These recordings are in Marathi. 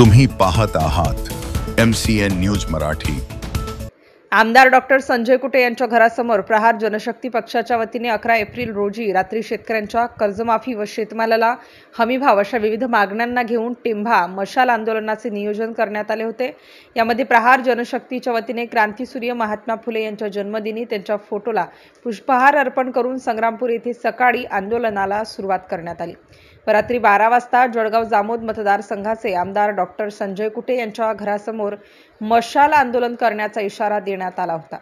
तुम्ही पाहत आहात MCN न्यूज मराठी। आमदार डॉक्टर संजय कुटे यांच्या घरासमोर प्रहार जनशक्ती पक्षाच्या वतीने 11 एप्रिल रोजी रात्री शेतकऱ्यांच्या कर्जमाफी व शेतमालाला हमीभाव अशा विविध मागण्यांना घेऊन टिंभा मशाल आंदोलनाचे नियोजन करण्यात आले होते। यामध्ये प्रहार जनशक्तीच्या वतीने क्रांतीसूर्य महात्मा फुले यांच्या जन्मदिनी त्यांच्या फोटोला पुष्पहार अर्पण करून संग्रामपूर येथे सकाळी आंदोलनाला सुरुवात करण्यात आली। रात्री 12 वाजता जळगाव जामोद मतदारसंघाचे आमदार डॉक्टर संजय कुटे यांच्या घरासमोर मशाल आंदोलन करण्याचा इशारा देण्यात आला होता।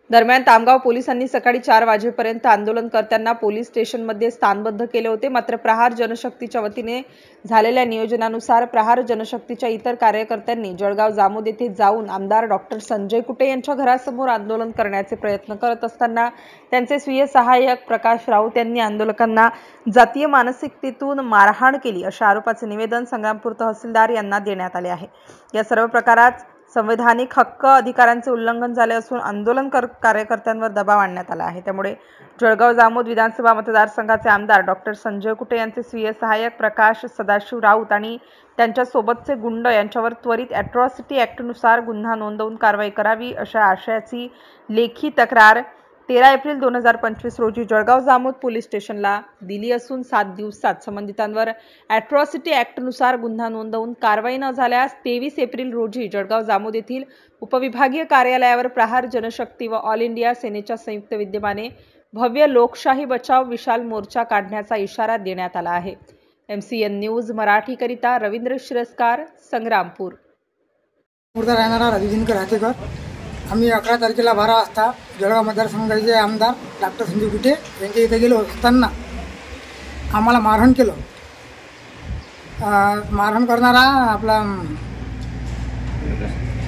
दरम्यान तामगाव पोलिसांनी सकाळी 4 वाजेपर्यंत आंदोलनकर्त्यांना पोलीस स्टेशनमध्ये स्थानबद्ध केले होते। मात्र प्रहार जनशक्तीच्या वतीने झालेल्या नियोजनानुसार प्रहार जनशक्तीच्या इतर कार्यकर्त्यांनी जळगाव जामोद येथे जाऊन आमदार डॉक्टर संजय कुटे यांच्या घरासमोर आंदोलन करण्याचे प्रयत्न करत असताना त्यांचे स्वीय सहाय्यक प्रकाश राऊत यांनी आंदोलकांना जातीय मानसिकतेतून मारहाण केली अशा आरोपाचे निवेदन संग्रामपूर तहसीलदार यांना देण्यात आले आहे। या सर्व प्रकारात संवैधानिक हक्क अधिकारांचे उल्लंघन झाले असून आंदोलन कार्यकर्त्यांवर दबाव आणण्यात आला आहे। त्यामुळे जळगाव जामोद विधानसभा मतदारसंघाचे आमदार डॉक्टर संजय कुटे यांचे स्वीय सहाय्यक प्रकाश सदाशिव राऊत आणि त्यांच्या सोबतचे गुंड यांच्यावर त्वरित अॅट्रॉसिटी ॲक्टनुसार गुन्हा नोंदवून कारवाई करावी अशा आशयाची लेखी तक्रार 13 एप्रिल 2025 रोजी जळगाव जामोद पोलीस स्टेशनला दिली असून 7 दिवसात संबंधितांवर अॅट्रॉसिटी ॲक्टनुसार गुन्हा नोंदवून कारवाई न झाल्यास 23 एप्रिल रोजी जळगाव जामोद येथील उपविभागीय कार्यालयावर प्रहार जनशक्ती व ऑल इंडिया सेनेच्या संयुक्त विद्यमाने भव्य लोकशाही बचाव विशाल मोर्चा काढण्याचा इशारा देण्यात आला आहे। MCN न्यूज मराठी करिता रवींद्र शिरस्कार, संग्रामपूर। आम्ही 11 तारखेला 12 वाजता जळगाव मतदारसंघाचे आमदार डॉक्टर संजय कुटे यांच्या इथे गेलो असताना आम्हाला मारहाण केलं। मारहाण करणारा आपला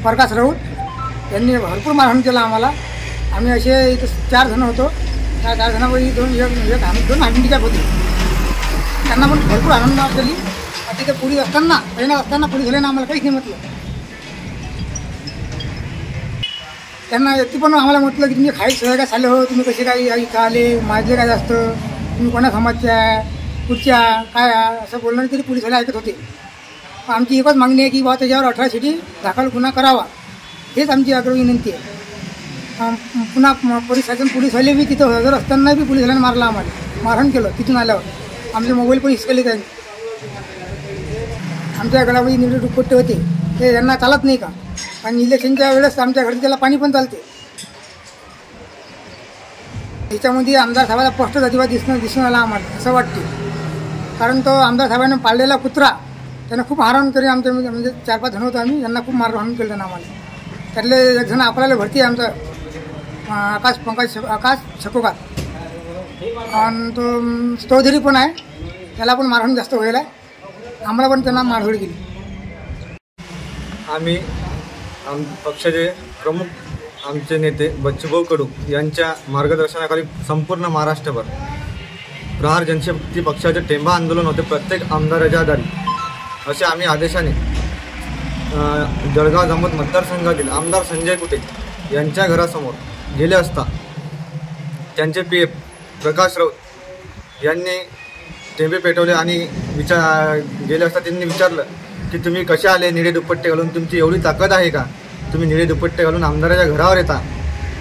प्रकाश राऊत यांनी भरपूर मारहाण केलं आम्हाला। आम्ही असे इथे 4 जण होतो। त्या 4 जणांपैकी दोन हँडिकॅप होते, त्यांना पण भरपूर आनंद केली। तिथे पोलीस असताना पोलिसांनी आम्हाला काहीच नाही म्हटलं। त्यांना ती पण आम्हाला म्हटलं की तुम्ही खाई सहज काय चालले हो, तुम्ही कसे काय इथं आले, माझे काय जास्त, तुम्ही कोणा समाजच्या आहे, कुठच्या काय आहे असं बोलणं तरी पोलिसाला ऐकत होते। आमची एकच मागणी आहे की बा त्याच्यावर 18 शिटी दाखल गुन्हा करावा, हेच आमची आग्रह विनंती आहे। पुन्हा पोलीस आले बी तिथं हजर असताना बी पोलिसांनी मारला, आम्हाला मारहाण केलं। तिथून आल्यावर आमचे मोबाईल पण हिसकले त्यांनी। आमच्या गळामध्ये निवडे दुपट्टे होते, ते यांना चालत नाही का? आणि इलेक्शनच्या वेळेस आमच्या घरी त्याला पाणी पण चालते। त्याच्यामध्ये आमदार साहेबाचा स्पष्ट जातीवाद दिसून आला आम्हाला असं वाटते। कारण तो आमदार साहेबांनी पाळलेला कुत्रा त्यांना खूप मारहाण केली। आमच्या म्हणजे 4-5 जण होतो आम्ही, यांना खूप मारहाण केलं त्यांना आम्हाला। त्यातले एक जण अकोल्याला भरती आहे आमचा आकाश छकोकार, आणि तो चौधरी पण आहे, त्याला पण मारहाण जास्त व्हायला आहे। आम्हाला पण त्यांना मारहाण केली। आम्ही पक्षाचे प्रमुख आमचे नेते बच्चूभाऊ कडू यांच्या मार्गदर्शनाखाली संपूर्ण महाराष्ट्रभर प्रहार जनशक्ती पक्षाचे टेंभा आंदोलन होते। प्रत्येक आमदाराच्या आधारे असे आम्ही आदेशाने जळगाव जामोद मतदारसंघातील आमदार संजय कुटे यांच्या घरासमोर गेले असता त्यांचे PF प्रकाश राऊत यांनी टेंबे पेटवले आणि गेले असता त्यांनी विचारलं की तुम्ही कसे आले निळे दुपट्टे घालून, तुमची एवढी ताकद आहे का, तुम्ही निळे दुपट्टे घालून आमदाराच्या घरावर येता?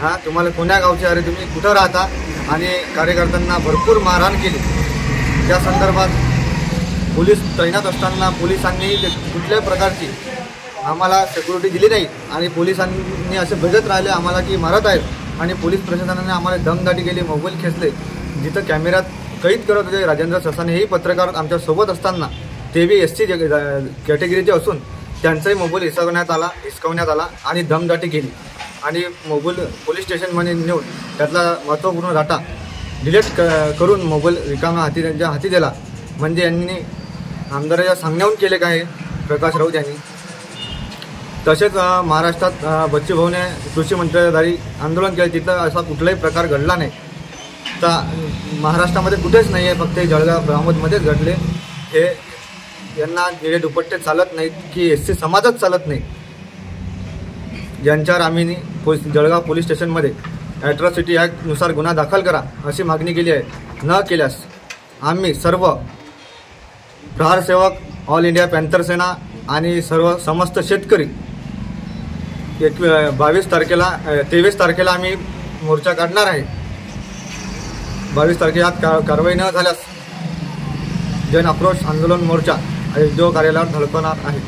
हां, तुम्हाला कोण्या गावचे, अरे तुम्ही कुठं राहता? आणि कार्यकर्त्यांना भरपूर मारहाण केली। त्या संदर्भात पोलीस तैनात असताना पोलिसांनी कुठल्याही प्रकारची आम्हाला सिक्युरिटी दिली नाही आणि पोलिसांनी असे बघत राहिले आम्हाला की मारत आहेत। आणि पोलीस प्रशासनाने आम्हाला दमदाटी केली, मोबाईल खेचले, जिथं कॅमेऱ्यात कैद करत होते। राजेंद्र ससाने हेही पत्रकार आमच्यासोबत असताना, ते बी SC कॅटेगरीचे असून त्यांचाही मोबाईल हिसकवण्यात आला आणि दमदाटी केली आणि मोबाईल पोलीस स्टेशनमध्ये नेऊन त्यातला महत्त्वपूर्ण डाटा डिलीट करून मोबाईल रिकाम्या त्यांच्या हाती दिला। म्हणजे यांनी आमदाराच्या सांगण्याहून केले काय प्रकाश राऊत यांनी। तसेच महाराष्ट्रात बच्चूभाऊने कृषी मंत्र्यादारी आंदोलन केलं, तिथं असा कुठलाही प्रकार घडला नाही। तर महाराष्ट्रामध्ये कुठेच नाही आहे, फक्त जळगाव जामोदमध्येच घडले। हे यांना निळे दुपट्टे चालत नाहीत की SC समाजच चालत नाही, ज्यांच्यावर आम्ही जळगाव पोलीस स्टेशनमध्ये ॲट्रॉसिटी ॲक्टनुसार गुन्हा दाखल करा अशी मागणी केली आहे। न केल्यास आम्ही सर्व प्रहार सेवक, ऑल इंडिया पॅन्थर सेना, आणि समस्त शेतकरी 23 तारखेला आम्ही मोर्चा काढणार आहे. 22 तारखेला कारवाई न झाल्यास जन आक्रोश आंदोलन मोर्चा उद्योग कार्यालयावर धडकवणार आहे.